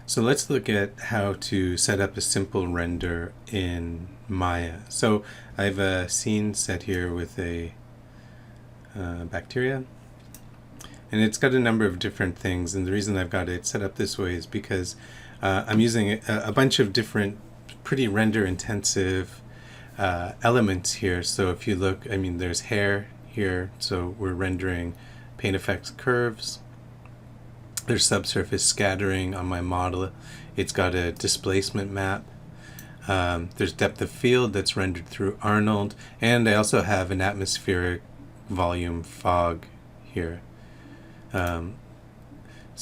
So let's look at how to set up a simple render in Maya. So I have a scene set here with a bacteria, and it's got a number of different things, and the reason I've got it set up this way is because I'm using a bunch of different pretty render intensive elements here. So if you look, there's hair here, so we're rendering paint effects curves. There's subsurface scattering on my model. It's got a displacement map. There's depth of field that's rendered through Arnold. And I also have an atmospheric volume fog here. So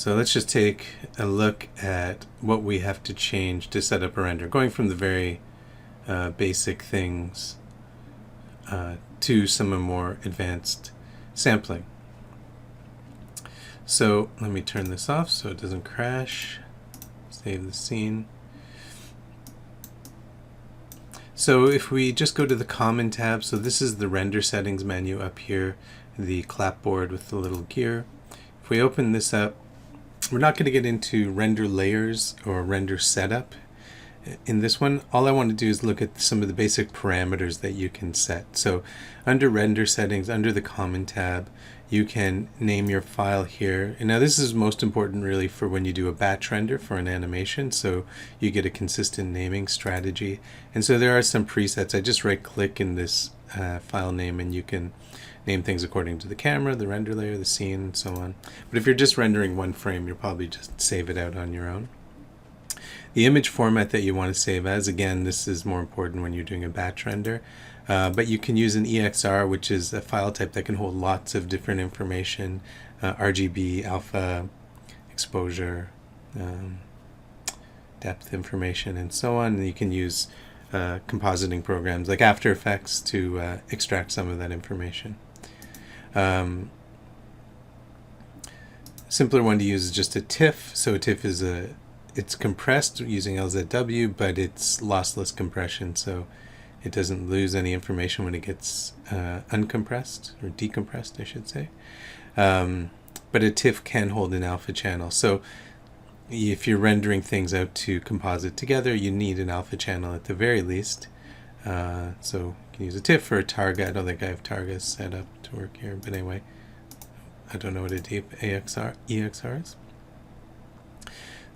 let's just take a look at what we have to change to set up a render, going from the very basic things to some more advanced sampling. So let me turn this off so it doesn't crash. Save the scene. So if we just go to the Common tab, so this is the render settings menu up here, the clapboard with the little gear. If we open this up, we're not going to get into render layers or render setup. In this one, all I want to do is look at some of the basic parameters that you can set. So under render settings, under the Common tab, you can name your file here. And now this is most important really for when you do a batch render for an animation, so you get a consistent naming strategy. And so there are some presets. I just right click in this file name and you can name things according to the camera, the render layer, the scene, and so on. But if you're just rendering one frame, you'll probably just save it out on your own. The image format that you want to save as, again, this is more important when you're doing a batch render. But you can use an EXR, which is a file type that can hold lots of different information, RGB, alpha, exposure, depth information, and so on. And you can use compositing programs like After Effects to extract some of that information. Simpler one to use is just a TIFF. So a TIFF is it's compressed using LZW, but it's lossless compression, so it doesn't lose any information when it gets uncompressed, or decompressed, I should say. But a TIFF can hold an alpha channel. So if you're rendering things out to composite together, you need an alpha channel at the very least. So you can use a TIFF or a Targa. I don't think I have Targa set up to work here, but anyway, I don't know what a deep EXR is.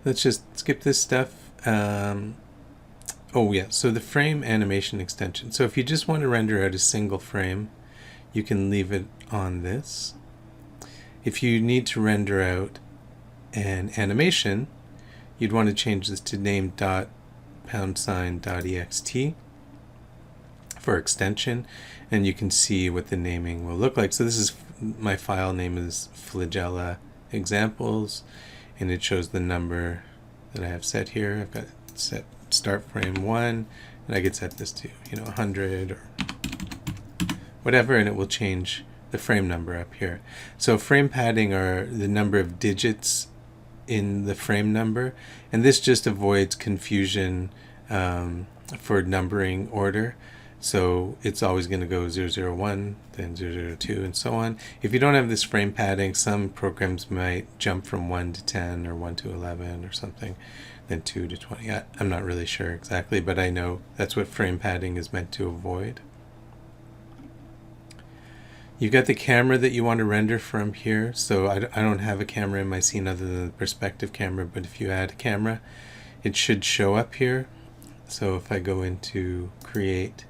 Let's just skip this stuff. Oh yeah, so the frame animation extension. So if you just want to render out a single frame, you can leave it on this. If you need to render out an animation, you'd want to change this to name.$.ext for extension, and you can see what the naming will look like. So this is my file name is flagella examples, and it shows the number that I have set here. I've got set start frame 1, and I could set this to 100 or whatever, and it will change the frame number up here. So frame padding are the number of digits in the frame number, and this just avoids confusion for numbering order. So it's always going to go 001, then 002, and so on. If you don't have this frame padding, some programs might jump from 1 to 10 or 1 to 11 or something, then 2 to 20. I'm not really sure exactly, but I know that's what frame padding is meant to avoid. You've got the camera that you want to render from here. So I don't have a camera in my scene other than the perspective camera, but if you add a camera, it should show up here. So if I go into Create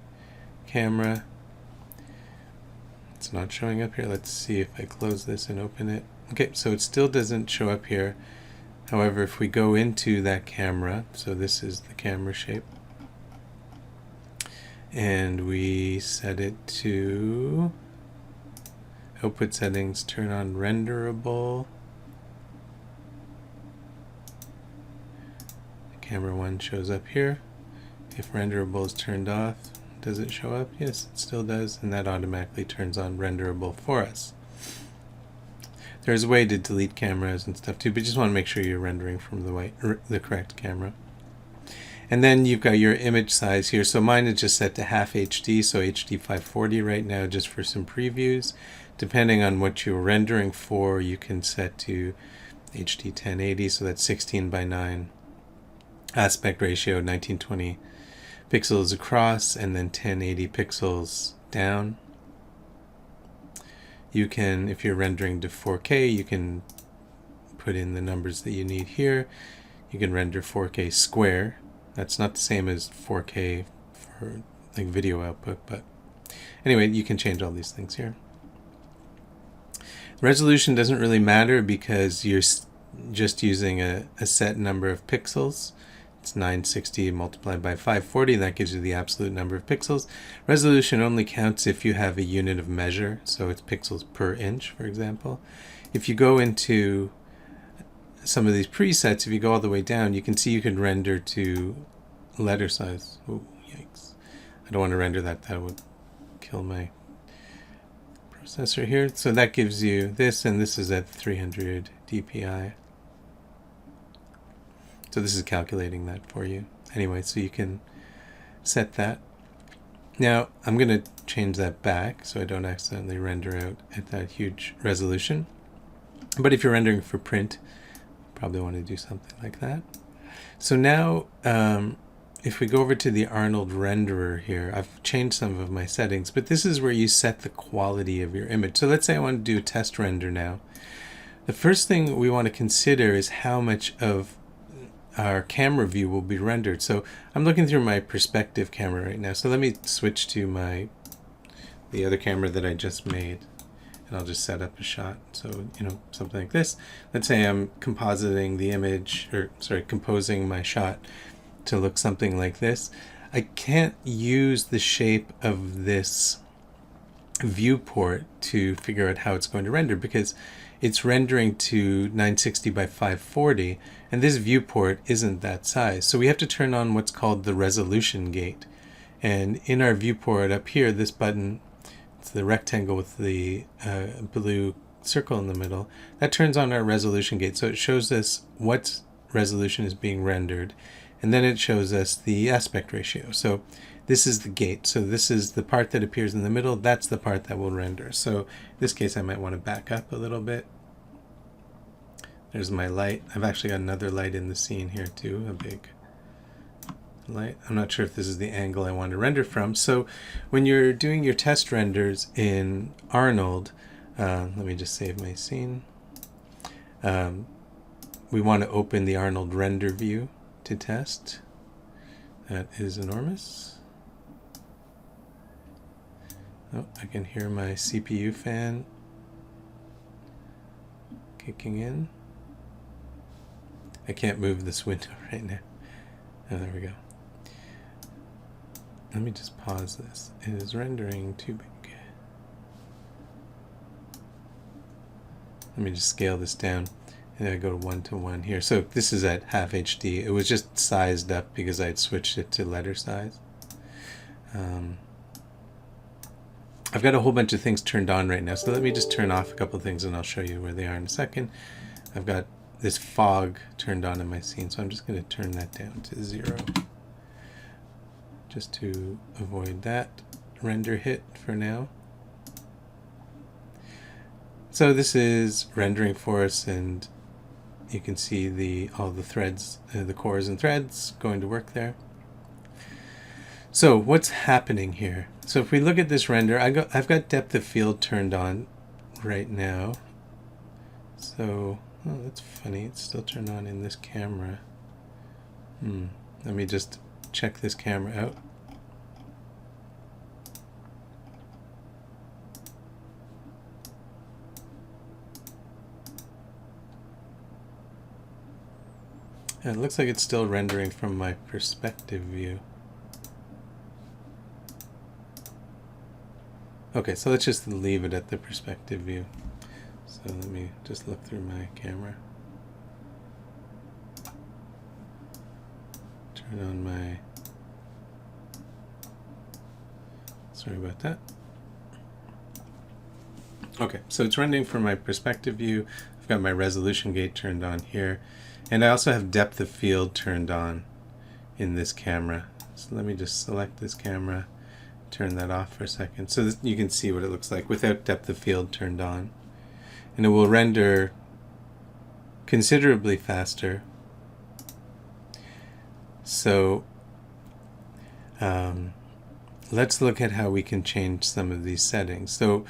Camera, it's not showing up here. Let's see if I close this and open it. Okay, so it still doesn't show up here. However, if we go into that camera, so this is the camera shape, and we set it to output settings, turn on renderable. Camera 1 shows up here. If renderable is turned off, does it show up? Yes, it still does, and that automatically turns on renderable for us. There's a way to delete cameras and stuff too, but you just want to make sure you're rendering from the correct camera. And then you've got your image size here. So mine is just set to half HD, so HD 540 right now, just for some previews. Depending on what you're rendering for, you can set to HD 1080, so that's 16 by 9 aspect ratio 1920 pixels across and then 1080 pixels down. You can, if you're rendering to 4K, you can put in the numbers that you need here. You can render 4K square. That's not the same as 4K for like video output, but anyway, you can change all these things here. Resolution doesn't really matter because you're just using a set number of pixels. It's 960 multiplied by 540. That gives you the absolute number of pixels. Resolution only counts if you have a unit of measure, so it's pixels per inch, for example. If you go into some of these presets, if you go all the way down, you can see you can render to letter size. Oh, yikes. I don't want to render that. That would kill my processor here. So that gives you this, and this is at 300 dpi. So this is calculating that for you. Anyway, so you can set that. Now, I'm going to change that back so I don't accidentally render out at that huge resolution. But if you're rendering for print, probably want to do something like that. So now, if we go over to the Arnold renderer here, I've changed some of my settings, but this is where you set the quality of your image. So let's say I want to do a test render now. The first thing we want to consider is how much of our camera view will be rendered. So I'm looking through my perspective camera right now. So let me switch to the other camera that I just made, and I'll just set up a shot. So, something like this. Let's say I'm compositing the image, composing my shot to look something like this. I can't use the shape of this viewport to figure out how it's going to render because it's rendering to 960 by 540, and this viewport isn't that size. So we have to turn on what's called the resolution gate. And in our viewport up here, this button, it's the rectangle with the blue circle in the middle, that turns on our resolution gate. So it shows us what resolution is being rendered, and then it shows us the aspect ratio. So this is the gate. So this is the part that appears in the middle. That's the part that will render. So in this case, I might want to back up a little bit. There's my light. I've actually got another light in the scene here too, a big light. I'm not sure if this is the angle I want to render from. So when you're doing your test renders in Arnold, let me just save my scene. We want to open the Arnold render view to test. That is enormous. Oh, I can hear my CPU fan kicking in. I can't move this window right now. Oh, there we go. Let me just pause this. It is rendering too big. Let me just scale this down. And I go to 1:1 here. So this is at half HD. It was just sized up because I had switched it to letter size. I've got a whole bunch of things turned on right now. So let me just turn off a couple of things and I'll show you where they are in a second. I've got this fog turned on in my scene. So I'm just going to turn that down to 0. Just to avoid that render hit for now. So this is rendering for us, and you can see all the threads, the cores and threads going to work there. So what's happening here? So if we look at this render, I've got depth of field turned on right now. So, oh, that's funny. It's still turned on in this camera. Let me just check this camera out. And it looks like it's still rendering from my perspective view. Okay, so let's just leave it at the perspective view. So let me just look through my camera. Turn on my... Sorry about that. Okay, so it's rendering from my perspective view. I've got my resolution gate turned on here. And I also have depth of field turned on in this camera. So let me just select this camera, turn that off for a second. So you can see what it looks like without depth of field turned on. And it will render considerably faster. So let's look at how we can change some of these settings. So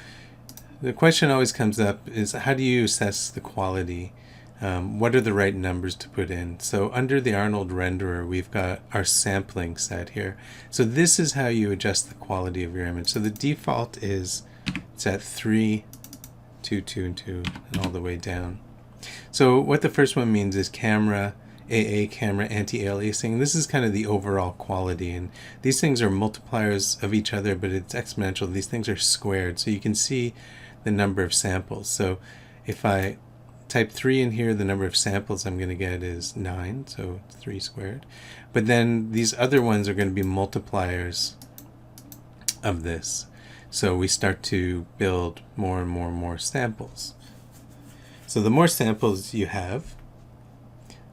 the question always comes up is, how do you assess the quality? What are the right numbers to put in? So under the Arnold renderer, we've got our sampling set here. So this is how you adjust the quality of your image. So the default is it's at 3, 2, 2, and 2, and all the way down. So what the first one means is camera, AA camera, anti-aliasing. This is kind of the overall quality, and these things are multipliers of each other, but it's exponential. These things are squared, so you can see the number of samples. So if I type 3 in here, the number of samples I'm going to get is 9, so it's 3 squared. But then these other ones are going to be multipliers of this. So we start to build more and more and more samples. So the more samples you have,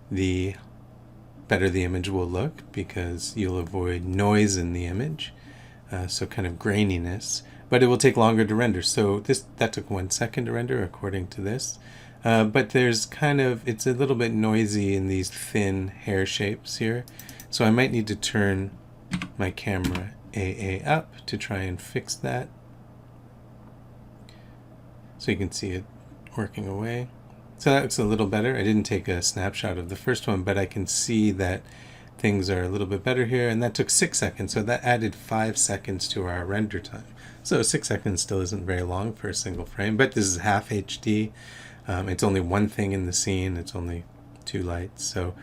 the better the image will look, because you'll avoid noise in the image, so kind of graininess, but it will take longer to render. So that took 1 second to render according to this, but there's it's a little bit noisy in these thin hair shapes here, so I might need to turn my camera AA up to try and fix that, so you can see it working away. So that looks a little better. I didn't take a snapshot of the first one, but I can see that things are a little bit better here, and that took 6 seconds, so that added 5 seconds to our render time. So 6 seconds still isn't very long for a single frame, but this is half HD. It's only one thing in the scene, it's only 2 lights, so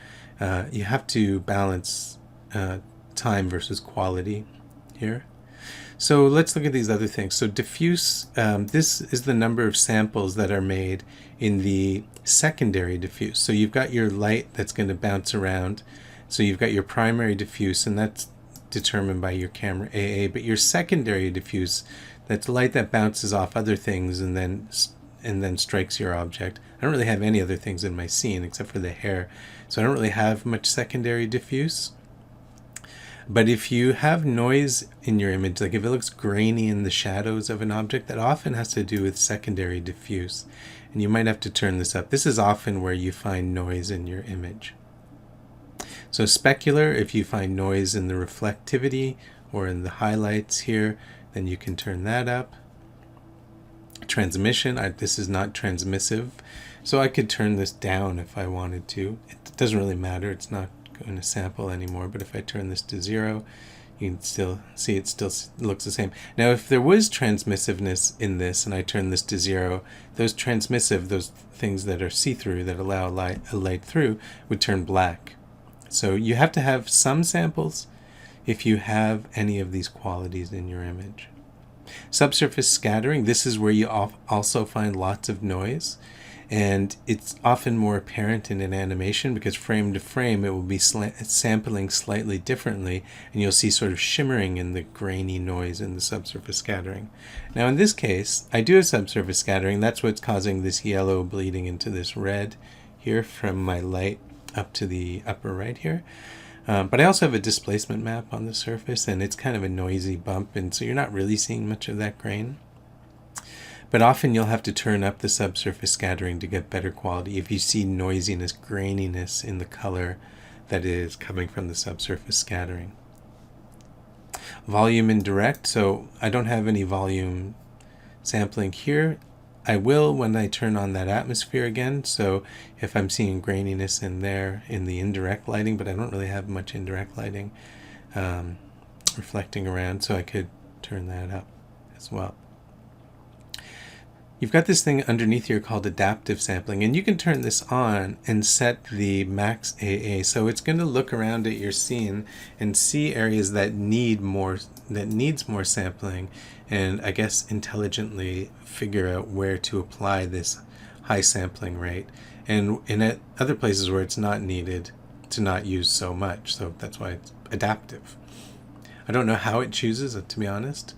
you have to balance time versus quality here. So let's look at these other things. So diffuse, this is the number of samples that are made in the secondary diffuse. So you've got your light that's going to bounce around. So you've got your primary diffuse, and that's determined by your camera AA. But your secondary diffuse, that's light that bounces off other things and then strikes your object. I don't really have any other things in my scene except for the hair, so I don't really have much secondary diffuse. But if you have noise in your image, like if it looks grainy in the shadows of an object, that often has to do with secondary diffuse. And you might have to turn this up. This is often where you find noise in your image. So specular, if you find noise in the reflectivity or in the highlights here, then you can turn that up. Transmission, this is not transmissive, so I could turn this down if I wanted to. It doesn't really matter, it's not going to sample anymore, but if I turn this to 0, you can still see it still looks the same. Now if there was transmissiveness in this and I turn this to 0, those things that are see-through, that allow a light through, would turn black. So you have to have some samples if you have any of these qualities in your image. Subsurface scattering, this is where you also find lots of noise, and it's often more apparent in an animation because frame to frame it will be sampling slightly differently, and you'll see sort of shimmering in the grainy noise in the subsurface scattering. Now in this case, I do have subsurface scattering. That's what's causing this yellow bleeding into this red here from my light up to the upper right here. But I also have a displacement map on the surface, and it's kind of a noisy bump, and so you're not really seeing much of that grain. But often you'll have to turn up the subsurface scattering to get better quality if you see noisiness, graininess in the color that is coming from the subsurface scattering. Volume indirect, so I don't have any volume sampling here. I will when I turn on that atmosphere again, so if I'm seeing graininess in there in the indirect lighting, but I don't really have much indirect lighting reflecting around, so I could turn that up as well. You've got this thing underneath here called adaptive sampling, and you can turn this on and set the max AA. So it's going to look around at your scene and see areas that needs more sampling, and I guess intelligently figure out where to apply this high sampling rate. And at other places where it's not needed, to not use so much. So that's why it's adaptive. I don't know how it chooses it, to be honest.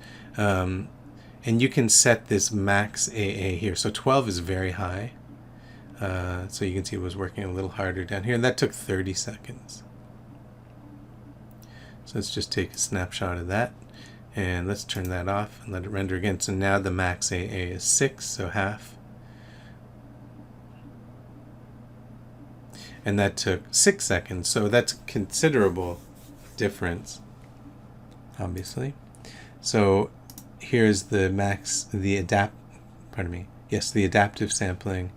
And you can set this max AA here. So 12 is very high. So you can see it was working a little harder down here. And that took 30 seconds. So let's just take a snapshot of that. And let's turn that off and let it render again. So now the max AA is 6, so half. and that took 6 seconds. So that's a considerable difference, obviously. So here's the the adaptive sampling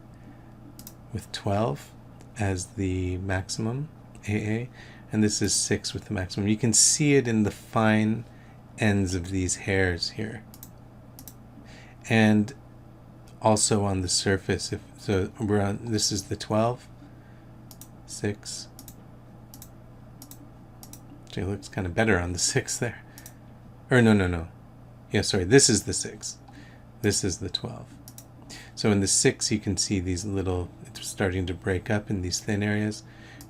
with 12 as the maximum AA, and this is 6 with the maximum. You can see it in the fine ends of these hairs here, and also on the surface. This is the 12, 6. Actually, it looks kind of better on the 6 there. Or no. Yeah, sorry, this is the 6. This is the 12. So in the 6, you can see these little, it's starting to break up in these thin areas.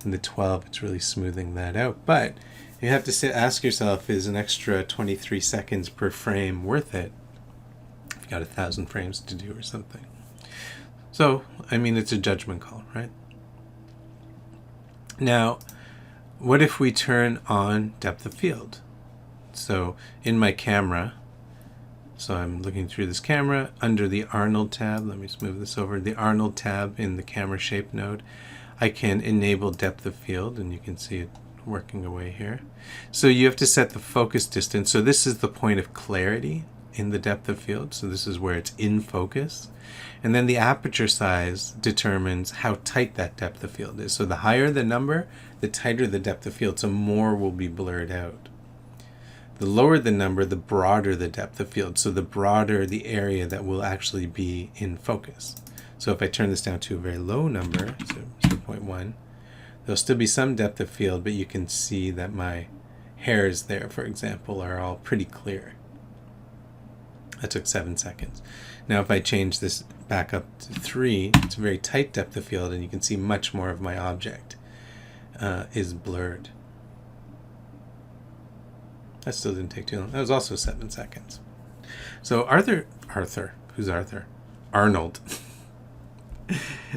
In the 12, it's really smoothing that out. But you have to ask yourself, is an extra 23 seconds per frame worth it? If you've got 1,000 frames to do or something. So, I mean, it's a judgment call, right? Now, what if we turn on depth of field? So in my camera, so I'm looking through this camera under the Arnold tab. Let me just move this over. The Arnold tab in the camera shape node, I can enable depth of field, and you can see it working away here. So you have to set the focus distance. So this is the point of clarity in the depth of field. So this is where it's in focus. And then the aperture size determines how tight that depth of field is. So the higher the number, the tighter the depth of field, so more will be blurred out. The lower the number, the broader the depth of field. So the broader the area that will actually be in focus. So if I turn this down to a very low number, so 0.1, there'll still be some depth of field, but you can see that my hairs there, for example, are all pretty clear. That took 7 seconds. Now if I change this back up to 3, it's a very tight depth of field, and you can see much more of my object is blurred. That still didn't take too long. That was also 7 seconds. So who's Arthur? Arnold.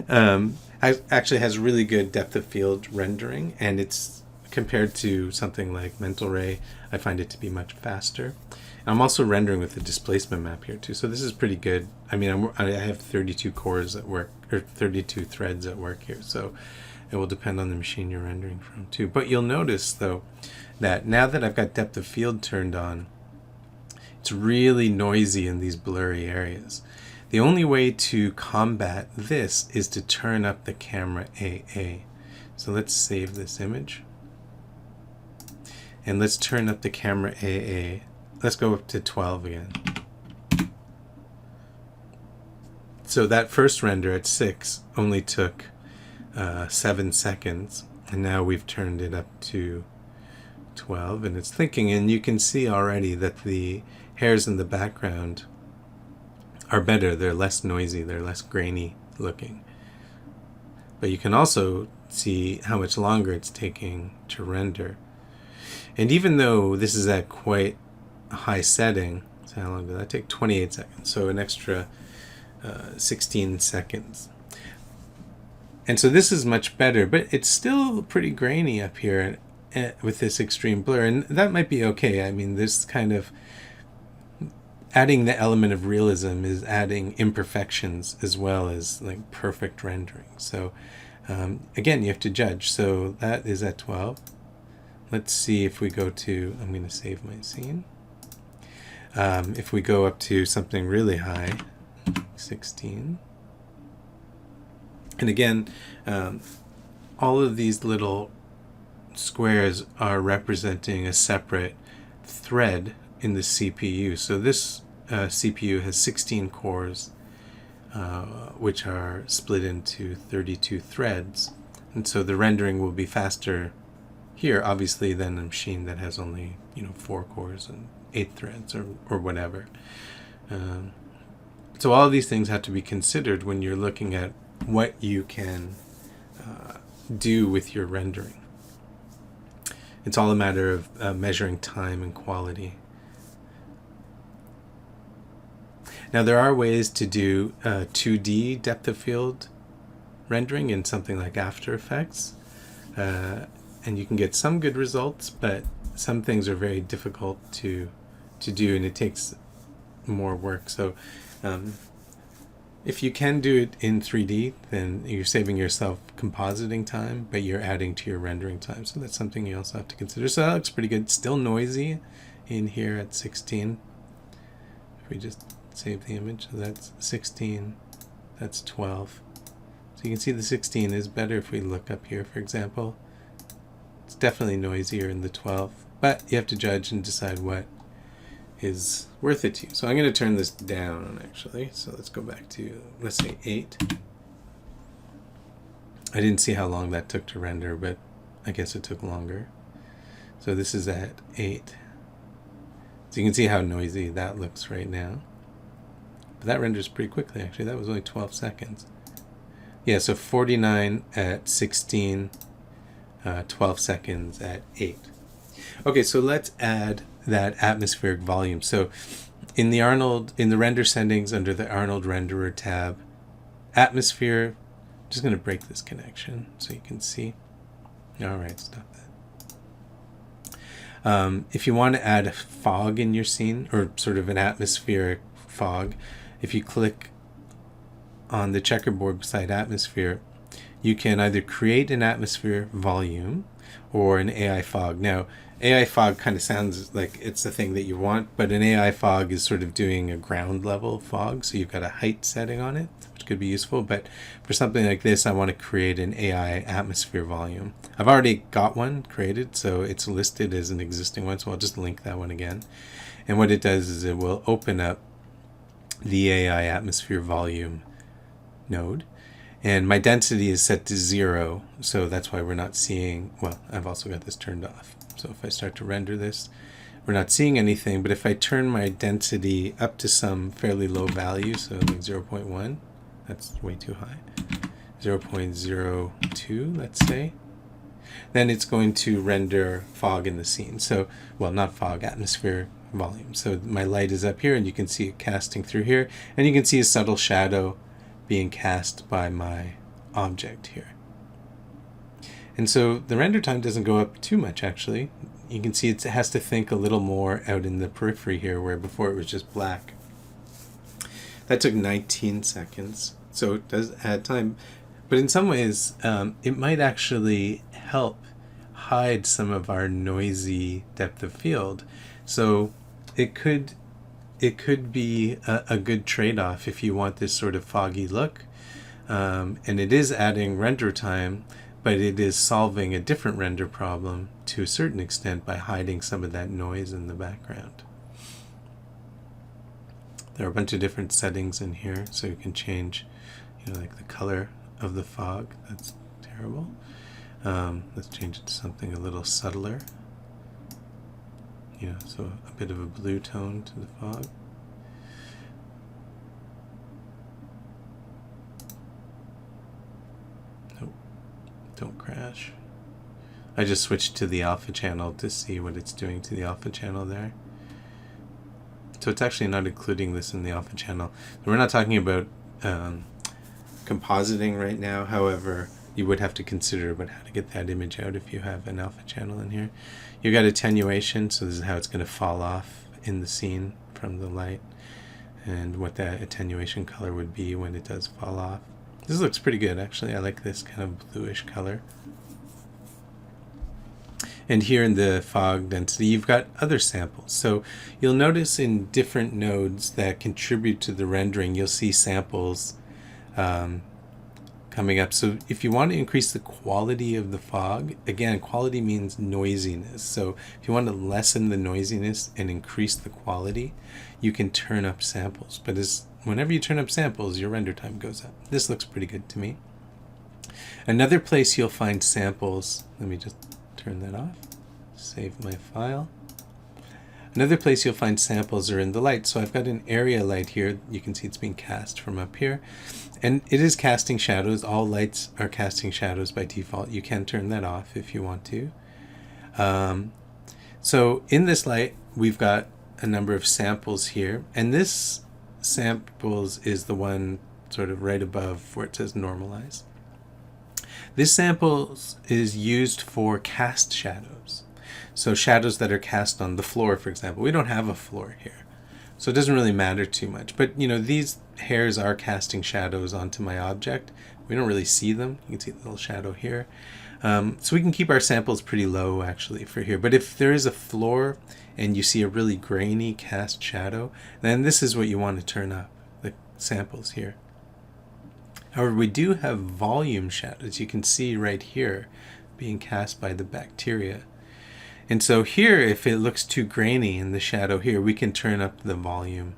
Actually has really good depth of field rendering, and it's compared to something like Mental Ray, I find it to be much faster. I'm also rendering with the displacement map here too, so this is pretty good. I mean, I have 32 cores at work, or 32 threads at work here, so it will depend on the machine you're rendering from too. But you'll notice though that now that I've got depth of field turned on, it's really noisy in these blurry areas. The only way to combat this is to turn up the camera AA. So let's save this image. And let's turn up the camera AA. Let's go up to 12 again. So that first render at 6 only took 7 seconds. And now we've turned it up to 12 and it's thinking. And you can see already that the hairs in the background are better. They're less noisy, they're less grainy looking. But you can also see how much longer it's taking to render. And even though this is at quite a high setting, so how long did that take? 28 seconds, so an extra 16 seconds. And so this is much better, but it's still pretty grainy up here with this extreme blur, and that might be okay. I mean, this kind of adding the element of realism is adding imperfections as well as like perfect rendering. So again, you have to judge. So that is at 12. Let's see if we go to, I'm going to save my scene. If we go up to something really high, 16. And again, all of these little squares are representing a separate thread in the CPU. So this CPU has 16 cores, which are split into 32 threads. And so the rendering will be faster here, obviously, than a machine that has only 4 cores and 8 threads or whatever. So all of these things have to be considered when you're looking at what you can do with your rendering. It's all a matter of measuring time and quality. Now there are ways to do 2D depth of field rendering in something like After Effects, and you can get some good results, but some things are very difficult to do, and it takes more work. So If you can do it in 3D, then you're saving yourself compositing time, but you're adding to your rendering time. So that's something you also have to consider. So that looks pretty good. Still noisy in here at 16. If we just save the image, so that's 16, that's 12. So you can see the 16 is better if we look up here, for example. It's definitely noisier in the 12, but you have to judge and decide what is worth it to you. So I'm going to turn this down, actually. So let's go back to, let's say 8. I didn't see how long that took to render, but I guess it took longer. So this is at 8. So you can see how noisy that looks right now. But that renders pretty quickly, actually. That was only 12 seconds. Yeah, so 49 at 16, 12 seconds at 8. Okay, so let's add that atmospheric volume. So in the render settings under the Arnold renderer tab, atmosphere, I'm just going to break this connection so you can see. All right, stop that. If you want to add a fog in your scene, or sort of an atmospheric fog, if you click on the checkerboard beside atmosphere, you can either create an atmosphere volume or an AI fog. Now, AI fog kind of sounds like it's the thing that you want, but an AI fog is sort of doing a ground level fog, so you've got a height setting on it, which could be useful. But for something like this, I want to create an AI atmosphere volume. I've already got one created, so it's listed as an existing one, so I'll just link that one again. And what it does is it will open up the AI atmosphere volume node. And my density is set to 0, so that's why we're not seeing, well, I've also got this turned off. So if I start to render this, we're not seeing anything, but if I turn my density up to some fairly low value, so like 0.1, that's way too high, 0.02, let's say, then it's going to render fog in the scene. So, well, not fog, atmosphere volume. So my light is up here, and you can see it casting through here, and you can see a subtle shadow being cast by my object here. And so the render time doesn't go up too much, actually. You can see it has to think a little more out in the periphery here, where before it was just black. That took 19 seconds, so it does add time. But in some ways, it might actually help hide some of our noisy depth of field. So it could be a good trade-off if you want this sort of foggy look. And it is adding render time, but it is solving a different render problem to a certain extent by hiding some of that noise in the background. There are a bunch of different settings in here, so you can change, like the color of the fog. That's terrible. Let's change it to something a little subtler. So a bit of a blue tone to the fog. Nope, don't crash. I just switched to the alpha channel to see what it's doing to the alpha channel there. So it's actually not including this in the alpha channel. We're not talking about compositing right now. However, you would have to consider about how to get that image out if you have an alpha channel in here. You've got attenuation, so this is how it's going to fall off in the scene from the light, and what that attenuation color would be when it does fall off. This looks pretty good, actually. I like this kind of bluish color. And here in the fog density, you've got other samples. So you'll notice in different nodes that contribute to the rendering, you'll see samples coming up. So if you want to increase the quality of the fog, again, quality means noisiness. So if you want to lessen the noisiness and increase the quality, you can turn up samples. But whenever you turn up samples, your render time goes up. This looks pretty good to me. Another place you'll find samples, let me just turn that off, save my file. Another place you'll find samples are in the light. So I've got an area light here. You can see it's being cast from up here. And it is casting shadows. All lights are casting shadows by default. You can turn that off if you want to. So in this light, we've got a number of samples here. And this samples is the one sort of right above where it says normalize. This sample is used for cast shadows. So shadows that are cast on the floor, for example. We don't have a floor here. So it doesn't really matter too much. But, these hairs are casting shadows onto my object. We don't really see them. You can see the little shadow here. So we can keep our samples pretty low, actually, for here. But if there is a floor and you see a really grainy cast shadow, then this is what you want to turn up, the samples here. However, we do have volume shadows. You can see right here being cast by the bacteria. And so here, if it looks too grainy in the shadow here, we can turn up the volume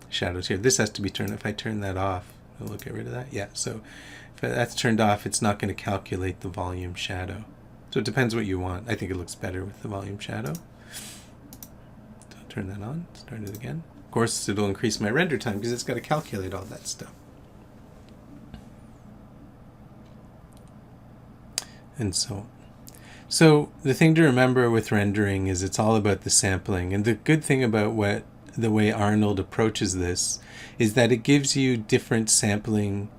shadows here. This has to be turned. If I turn that off, we'll get rid of that. Yeah, so if that's turned off, it's not going to calculate the volume shadow. So it depends what you want. I think it looks better with the volume shadow. So I'll turn that on, start it again. Of course, it'll increase my render time because it's got to calculate all that stuff. And so the thing to remember with rendering is it's all about the sampling. And the good thing about the way Arnold approaches this is that it gives you different sampling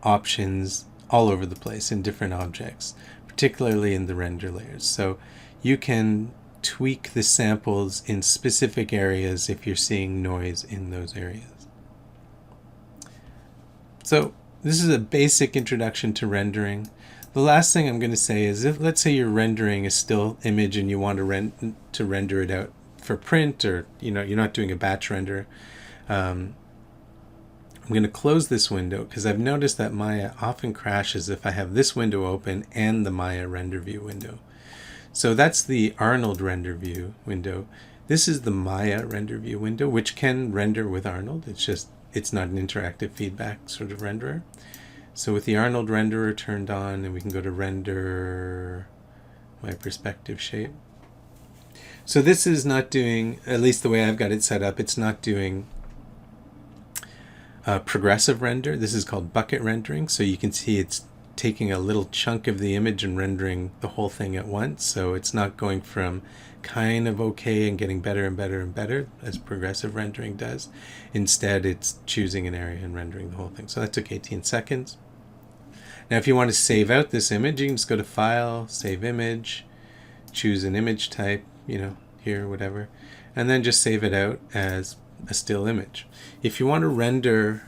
options all over the place in different objects, particularly in the render layers. So you can tweak the samples in specific areas if you're seeing noise in those areas. So this is a basic introduction to rendering. The last thing I'm going to say is, if let's say you're rendering a still image and you want to render it out for print, or you're not doing a batch render, I'm going to close this window because I've noticed that Maya often crashes if I have this window open and the Maya render view window. So that's the Arnold render view window. This is the Maya render view window, which can render with Arnold. It's not an interactive feedback sort of renderer. So with the Arnold renderer turned on, and we can go to render my perspective shape. So this is not doing, at least the way I've got it set up, it's not doing progressive render. This is called bucket rendering. So you can see it's taking a little chunk of the image and rendering the whole thing at once. So it's not going from kind of okay and getting better and better and better as progressive rendering does. Instead, it's choosing an area and rendering the whole thing. So that took 18 seconds. Now, if you want to save out this image, you can just go to File, Save Image, choose an image type, here, whatever, and then just save it out as a still image. If you want to render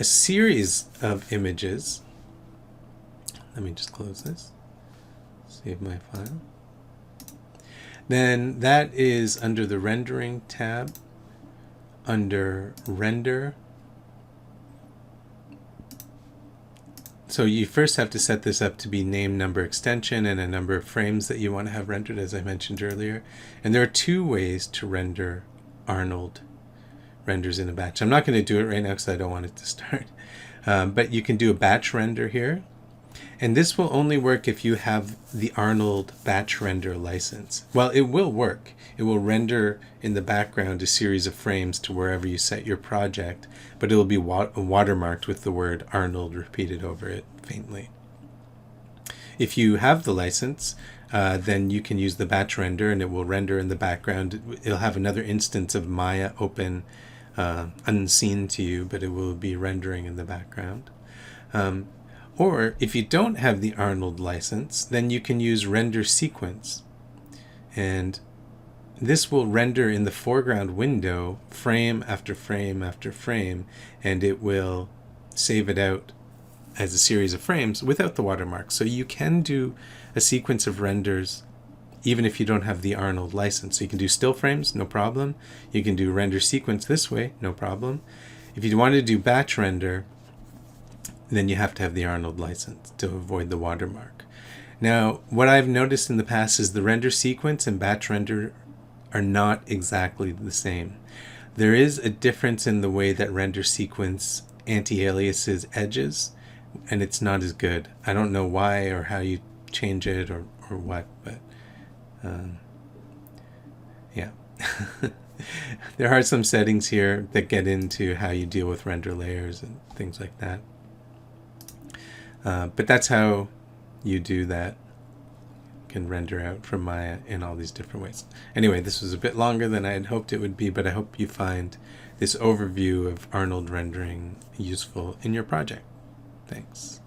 a series of images, let me just close this, save my file, then that is under the Rendering tab, under Render. So you first have to set this up to be name, number, extension, and a number of frames that you want to have rendered, as I mentioned earlier. And there are two ways to render Arnold renders in a batch. I'm not going to do it right now because I don't want it to start. But you can do a batch render here. And this will only work if you have the Arnold batch render license. Well, it will work. It will render in the background a series of frames to wherever you set your project, but it will be watermarked with the word Arnold repeated over it faintly. If you have the license, then you can use the batch render and it will render in the background. It'll have another instance of Maya open, unseen to you, but it will be rendering in the background. Or if you don't have the Arnold license, then you can use render sequence. And this will render in the foreground window frame after frame after frame, and it will save it out as a series of frames without the watermark. So you can do a sequence of renders even if you don't have the Arnold license. So you can do still frames, no problem. You can do render sequence this way, no problem. If you want to do batch render, then you have to have the Arnold license to avoid the watermark. Now, what I've noticed in the past is the render sequence and batch render are not exactly the same. There is a difference in the way that render sequence anti-aliases edges, and it's not as good. I don't know why or how you change it or what, but yeah. There are some settings here that get into how you deal with render layers and things like that. But that's how you do that. You can render out from Maya in all these different ways. Anyway, this was a bit longer than I had hoped it would be, but I hope you find this overview of Arnold rendering useful in your project. Thanks.